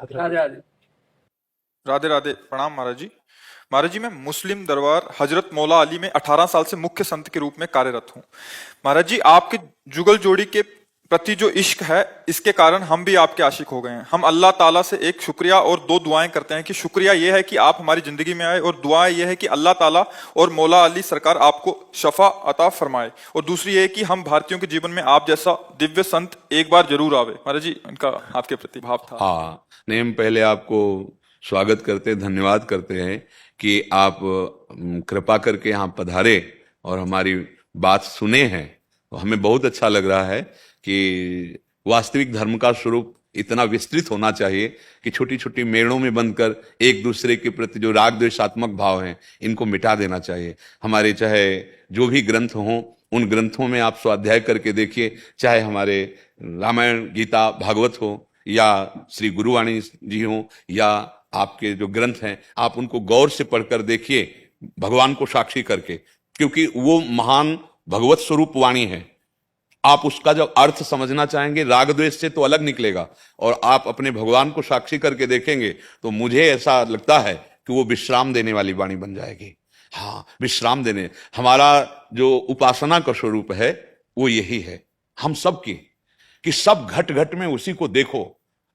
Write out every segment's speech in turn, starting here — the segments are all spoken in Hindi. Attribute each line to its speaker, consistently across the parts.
Speaker 1: राधे राधे।
Speaker 2: राधे राधे, प्रणाम महाराज जी। महाराज जी, मैं मुस्लिम दरबार हजरत मौला अली में 18 साल से मुख्य संत के रूप में कार्यरत हूँ। महाराज जी, आपके जुगल जोड़ी के प्रति जो इश्क है, इसके कारण हम भी आपके आशिक हो गए हैं। हम अल्लाह ताला से एक शुक्रिया और दो दुआएं करते हैं कि शुक्रिया यह है कि आप हमारी जिंदगी में आए, और दुआ यह है कि अल्लाह ताला और मौला अली सरकार आपको शफा अता फरमाए। और दूसरी ये है कि हम भारतीयों के जीवन में आप जैसा दिव्य संत एक बार जरूर आवे। महाराज जी, इनका आपके प्रति भाव था।
Speaker 3: हाँ, नहीं, हम पहले आपको स्वागत करते हैं, धन्यवाद करते हैं कि आप कृपा करके यहाँ पधारे और हमारी बात सुने हैं। तो हमें बहुत अच्छा लग रहा है कि वास्तविक धर्म का स्वरूप इतना विस्तृत होना चाहिए कि छोटी छोटी मेड़ों में बंधकर एक दूसरे के प्रति जो राग द्वेषात्मक भाव हैं, इनको मिटा देना चाहिए। हमारे चाहे जो भी ग्रंथ हों, उन ग्रंथों में आप स्वाध्याय करके देखिए, चाहे हमारे रामायण, गीता, भागवत हो, या श्री गुरुवाणी जी हो, या आपके जो ग्रंथ हैं, आप उनको गौर से पढ़कर देखिए, भगवान को साक्षी करके, क्योंकि वो महान भगवत स्वरूप वाणी है। आप उसका जब अर्थ समझना चाहेंगे, राग द्वेष से तो अलग निकलेगा, और आप अपने भगवान को साक्षी करके देखेंगे तो मुझे ऐसा लगता है कि वो विश्राम देने वाली वाणी बन जाएगी। हाँ, विश्राम देने, हमारा जो उपासना का स्वरूप है वो यही है हम सबकी, कि सब घट घट में उसी को देखो।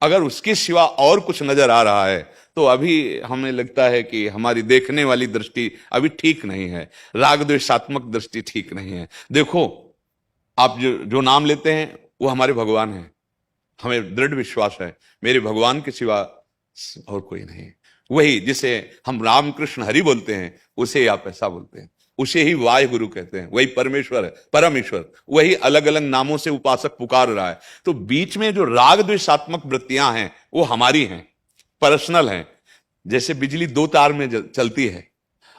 Speaker 3: अगर उसके सिवा और कुछ नजर आ रहा है तो अभी हमें लगता है कि हमारी देखने वाली दृष्टि अभी ठीक नहीं है, राग द्वेषात्मक दृष्टि ठीक नहीं है। देखो, आप जो नाम लेते हैं वो हमारे भगवान हैं। हमें दृढ़ विश्वास है मेरे भगवान के सिवा और कोई नहीं। वही जिसे हम राम कृष्ण हरि बोलते हैं, उसे आप ऐसा बोलते हैं, उसे ही वाहे गुरु कहते हैं। वही परमेश्वर है, परम ईश्वर। वही अलग अलग नामों से उपासक पुकार रहा है। तो बीच में जो राग द्वेषात्मक वृत्तियां हैं वो हमारी हैं, पर्सनल हैं। जैसे बिजली दो तार में चलती है,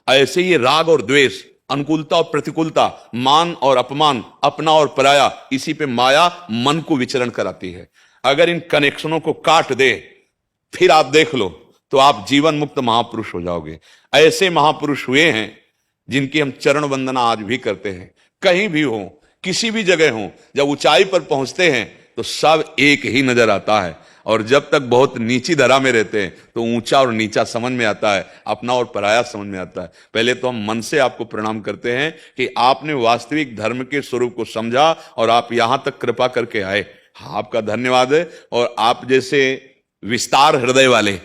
Speaker 3: ऐसे ही राग और द्वेष, अनुकूलता और प्रतिकूलता, मान और अपमान, अपना और पराया, इसी पे माया मन को विचरण कराती है। अगर इन कनेक्शनों को काट दे, फिर आप देख लो तो आप जीवन मुक्त महापुरुष हो जाओगे। ऐसे महापुरुष हुए हैं जिनकी हम चरण वंदना आज भी करते हैं। कहीं भी हो, किसी भी जगह हो, जब ऊंचाई पर पहुंचते हैं तो सब एक ही नजर आता है, और जब तक बहुत नीची धरा में रहते हैं तो ऊंचा और नीचा समझ में आता है, अपना और पराया समझ में आता है। पहले तो हम मन से आपको प्रणाम करते हैं कि आपने वास्तविक धर्म के स्वरूप को समझा और आप यहां तक कृपा करके आए। हाँ, आपका धन्यवाद है। और आप जैसे विस्तार हृदय वाले,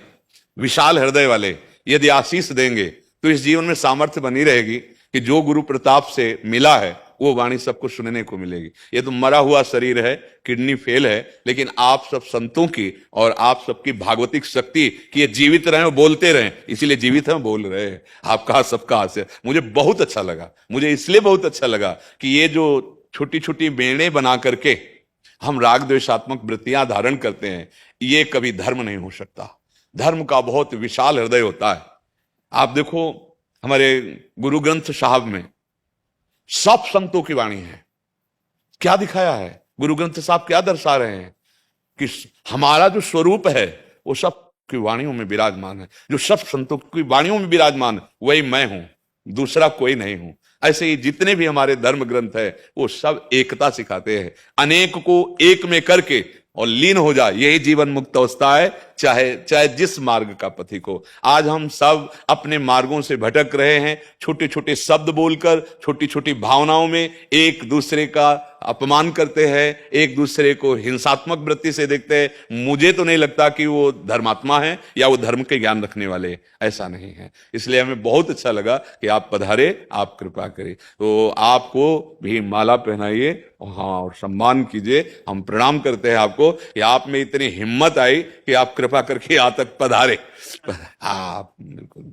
Speaker 3: विशाल हृदय वाले यदि आशीष देंगे तो इस जीवन में सामर्थ्य बनी रहेगी कि जो गुरु प्रताप से मिला है वो वाणी सबको सुनने को मिलेगी। ये तो मरा हुआ शरीर है, किडनी फेल है, लेकिन आप सब संतों की और आप सबकी भागवतिक शक्ति कि ये जीवित रहे और बोलते रहे, इसीलिए जीवित हैं, बोल रहे हैं। आपका सबका आशीर्वाद मुझे बहुत अच्छा लगा। मुझे इसलिए बहुत अच्छा लगा कि ये जो छोटी छोटी बेड़े बना करके हम राग द्वेषात्मक वृत्तियां धारण करते हैं, ये कभी धर्म नहीं हो सकता। धर्म का बहुत विशाल हृदय होता है। आप देखो, हमारे गुरु ग्रंथ साहब में सब संतों की वाणी है। क्या दिखाया है गुरु ग्रंथ साहब, क्या दर्शा रहे हैं कि हमारा जो स्वरूप है वो सब की वाणियों में विराजमान है। जो सब संतों की वाणियों में विराजमान है वही मैं हूं, दूसरा कोई नहीं हूं। ऐसे ही जितने भी हमारे धर्म ग्रंथ है वो सब एकता सिखाते हैं, अनेक को एक में करके और लीन हो जाए, यही जीवन मुक्त अवस्था है, चाहे जिस मार्ग का पथिक हो। आज हम सब अपने मार्गों से भटक रहे हैं, छोटे छोटे शब्द बोलकर, छोटी छोटी भावनाओं में एक दूसरे का अपमान करते हैं, एक दूसरे को हिंसात्मक वृत्ति से देखते हैं। मुझे तो नहीं लगता कि वो धर्मात्मा है या वो धर्म के ज्ञान रखने वाले, ऐसा नहीं है। इसलिए हमें बहुत अच्छा लगा कि आप पधारे, आप कृपा करें। तो आपको भी माला पहनाइए, हाँ, और सम्मान कीजिए। हम प्रणाम करते हैं आपको कि आप में इतनी हिम्मत आई कि आप कृपा करके यहाँ तक पधारे। हाँ, बिल्कुल।